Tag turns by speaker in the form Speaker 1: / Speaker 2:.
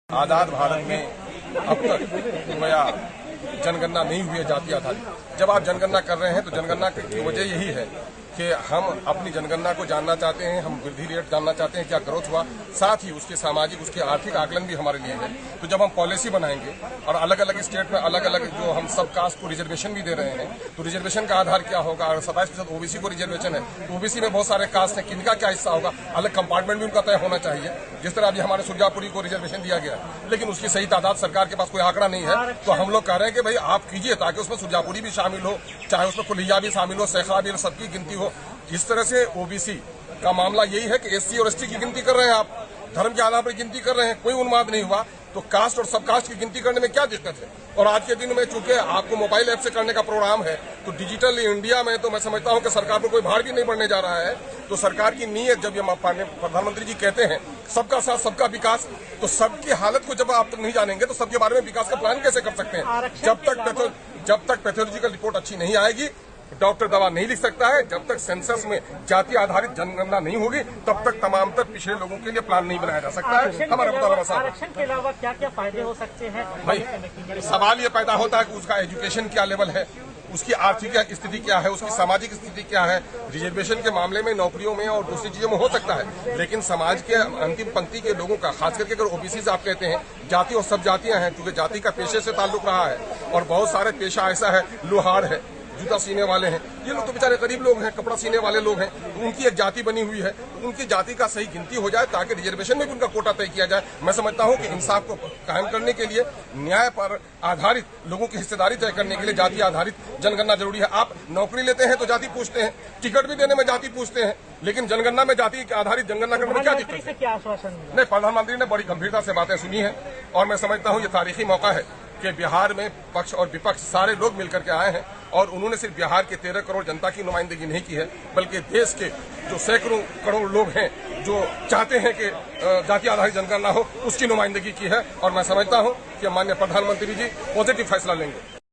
Speaker 1: आजाद भारत में अब तक गोया जनगणना नहीं हुई है जाति आधारित। जब आप जनगणना कर रहे हैं तो जनगणना की वजह यही है कि हम अपनी जनगणना को जानना चाहते हैं, हम वृद्धि रेट जानना चाहते हैं, क्या ग्रोथ हुआ, साथ ही उसके सामाजिक उसके आर्थिक आकलन भी हमारे लिए है। तो जब हम पॉलिसी बनाएंगे और अलग अलग स्टेट में अलग अलग जो हम सब कास्ट को रिजर्वेशन भी दे रहे हैं, तो रिजर्वेशन का आधार क्या होगा। और 27% ओबीसी को रिजर्वेशन है, तो ओबीसी में बहुत सारे कास्ट हैं, किनका क्या हिस्सा होगा, अलग कंपार्टमेंट भी उनका तय होना चाहिए। जिस तरह अभी हमारे सुरजापुरी को रिजर्वेशन दिया गया है, लेकिन उसकी सही तादाद सरकार के पास कोई आंकड़ा नहीं है। तो हम लोग कह रहे हैं कि भाई आप कीजिए ताकि उसमें सुरजापुरी भी शामिल हो, चाहे उसमें कुलिया भी शामिल हो, सैखड़ा भी, सबकी गिनती हो। जिस तरह से ओबीसी का मामला यही है कि एससी और एसटी की गिनती कर रहे हैं, आप धर्म के आधार पर गिनती कर रहे हैं, कोई उन्माद नहीं हुआ, तो कास्ट और सब कास्ट की गिनती करने में क्या दिक्कत है। और आज के दिन में चूंकि आपको मोबाइल ऐप से करने का प्रोग्राम है, तो डिजिटल इंडिया में तो मैं समझता हूं कि सरकार पर कोई भार भी नहीं पड़ने जा रहा है। तो सरकार की नीयत, जब ये प्रधानमंत्री जी कहते हैं सबका साथ सबका विकास, तो सबकी हालत को जब आप तक नहीं जानेंगे तो सबके बारे में विकास का प्लान कैसे कर सकते हैं। जब तक पैथोलॉजिकल रिपोर्ट अच्छी नहीं आएगी, डॉक्टर दवा नहीं लिख सकता है, जब तक सेंसस में जाति आधारित जनगणना नहीं होगी, तब तक तमाम तक पिछड़े लोगों के लिए प्लान नहीं बनाया जा सकता है। हमारा
Speaker 2: आरक्षण के अलावा क्या क्या फायदे हो सकते हैं
Speaker 1: भाई, सवाल ये पैदा होता है कि उसका एजुकेशन क्या लेवल है, उसकी आर्थिक स्थिति क्या है, उसकी सामाजिक स्थिति क्या है। रिजर्वेशन के मामले में नौकरियों में और दूसरी चीजों में हो सकता है, लेकिन समाज के अंतिम पंक्ति के लोगों का, खास करके अगर ओबीसी से आप कहते हैं, जाति और सब जातियां हैं, क्योंकि जाति का पेशे से ताल्लुक रहा है और बहुत सारे पेशा ऐसा है, लोहार है, जूता सीने वाले हैं, ये लोग तो बेचारे गरीब लोग हैं, कपड़ा सीने वाले लोग हैं, तो उनकी एक जाति बनी हुई है। तो उनकी जाति का सही गिनती हो जाए ताकि रिजर्वेशन में भी उनका कोटा तय किया जाए। मैं समझता हूं कि इंसाफ को कायम करने के लिए, न्याय पर आधारित लोगों की हिस्सेदारी तय करने के लिए जाति आधारित जनगणना जरूरी है। आप नौकरी लेते हैं तो जाति पूछते हैं, टिकट भी देने में जाति पूछते हैं, लेकिन जनगणना में जाति आधारित जनगणना करने में क्या दिक्कत है।
Speaker 2: क्या आश्वासन
Speaker 1: नहीं, प्रधानमंत्री ने बड़ी गंभीरता से बातें सुनी है और मैं समझता हूं ये तारीखी मौका है कि बिहार में पक्ष और विपक्ष सारे लोग मिलकर के आए हैं और उन्होंने सिर्फ बिहार के 13 करोड़ जनता की नुमाइंदगी नहीं की है, बल्कि देश के जो सैकड़ों करोड़ लोग हैं जो चाहते हैं कि जाति आधारित जनगणना हो, उसकी नुमाइंदगी की है। और मैं समझता हूं कि माननीय प्रधानमंत्री जी पॉजिटिव फैसला लेंगे।